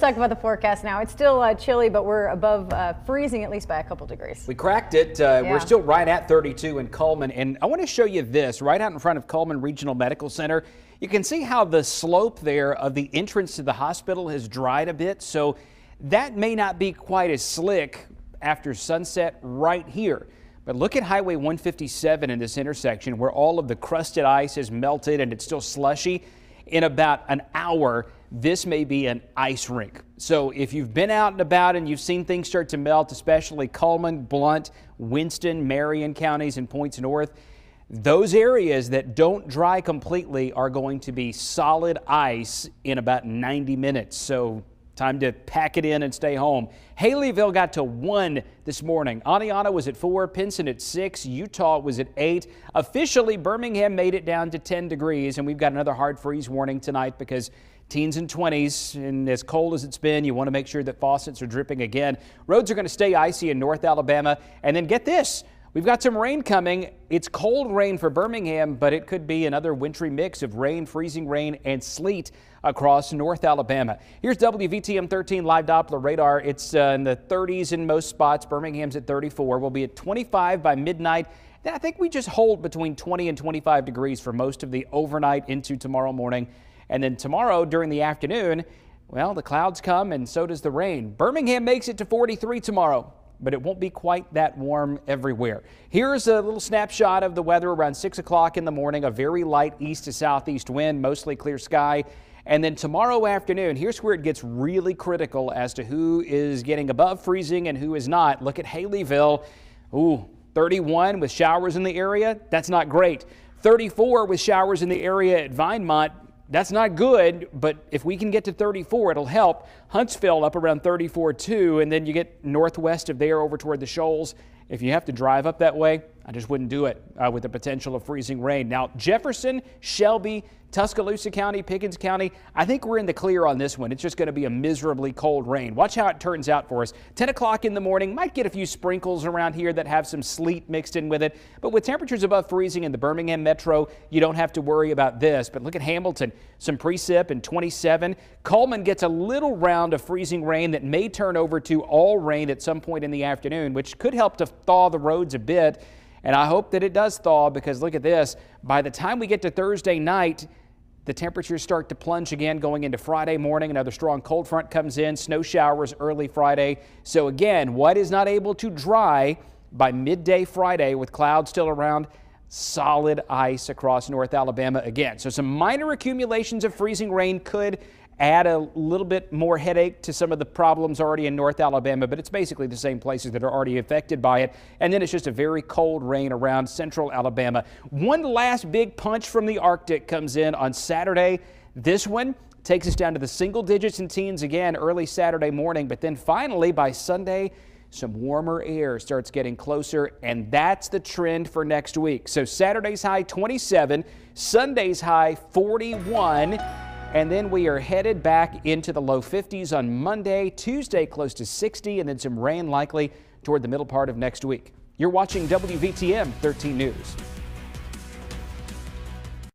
talk about the forecast now. It's still chilly, but we're above freezing at least by a couple degrees. We cracked it. We're still right at 32 in Cullman. And I want to show you this right out in front of Cullman Regional Medical Center. You can see how the slope there of the entrance to the hospital has dried a bit. So that may not be quite as slick after sunset right here. But look at Highway 157 in this intersection where all of the crusted ice has melted and it's still slushy. In about an hour, this may be an ice rink. So if you've been out and about and you've seen things start to melt, especially Cullman, Blount, Winston, Marion counties and points north, those areas that don't dry completely are going to be solid ice in about 90 minutes. So time to pack it in and stay home. Haleyville got to 1 this morning. Aniana was at 4, Pinson at 6, Utah was at 8. Officially, Birmingham made it down to 10 degrees, and we've got another hard freeze warning tonight because teens and 20s, and as cold as it's been, you want to make sure that faucets are dripping again. Roads are going to stay icy in North Alabama, and then get this. We've got some rain coming. It's cold rain for Birmingham, but it could be another wintry mix of rain, freezing rain, and sleet across North Alabama. Here's WVTM 13 live Doppler radar. It's in the 30s in most spots. Birmingham's at 34. We'll be at 25 by midnight. Then I think we just hold between 20 and 25 degrees for most of the overnight into tomorrow morning. And then tomorrow during the afternoon, well, the clouds come and so does the rain. Birmingham makes it to 43 tomorrow, but it won't be quite that warm everywhere. Here's a little snapshot of the weather around 6 o'clock in the morning. A very light east to southeast wind, mostly clear sky. And then tomorrow afternoon, here's where it gets really critical as to who is getting above freezing and who is not. Look at Haleyville. Ooh, 31 with showers in the area. That's not great. 34 with showers in the area at Vinemont. That's not good, but if we can get to 34, it'll help. Huntsville up around 34 too, and then you get northwest of there over toward the Shoals. If you have to drive up that way, I just wouldn't do it with the potential of freezing rain. Now, Jefferson, Shelby, Tuscaloosa County, Pickens County, I think we're in the clear on this one. It's just going to be a miserably cold rain. Watch how it turns out for us. 10 o'clock in the morning, might get a few sprinkles around here that have some sleet mixed in with it. But with temperatures above freezing in the Birmingham metro, you don't have to worry about this. But look at Hamilton, some precip and 27. Cullman gets a little round of freezing rain that may turn over to all rain at some point in the afternoon, which could help to thaw the roads a bit. And I hope that it does thaw because look at this. By the time we get to Thursday night, the temperatures start to plunge again going into Friday morning. Another strong cold front comes in, snow showers early Friday. So again, what is not able to dry by midday Friday with clouds still around? Solid ice across North Alabama again. So some minor accumulations of freezing rain could add a little bit more headache to some of the problems already in North Alabama, but it's basically the same places that are already affected by it. And then it's just a very cold rain around central Alabama. One last big punch from the Arctic comes in on Saturday. This one takes us down to the single digits and teens again early Saturday morning, but then finally by Sunday, some warmer air starts getting closer, and that's the trend for next week. So Saturday's high 27, Sunday's high 41. And then we are headed back into the low 50s on Monday, Tuesday close to 60, and then some rain likely toward the middle part of next week. You're watching WVTM 13 News.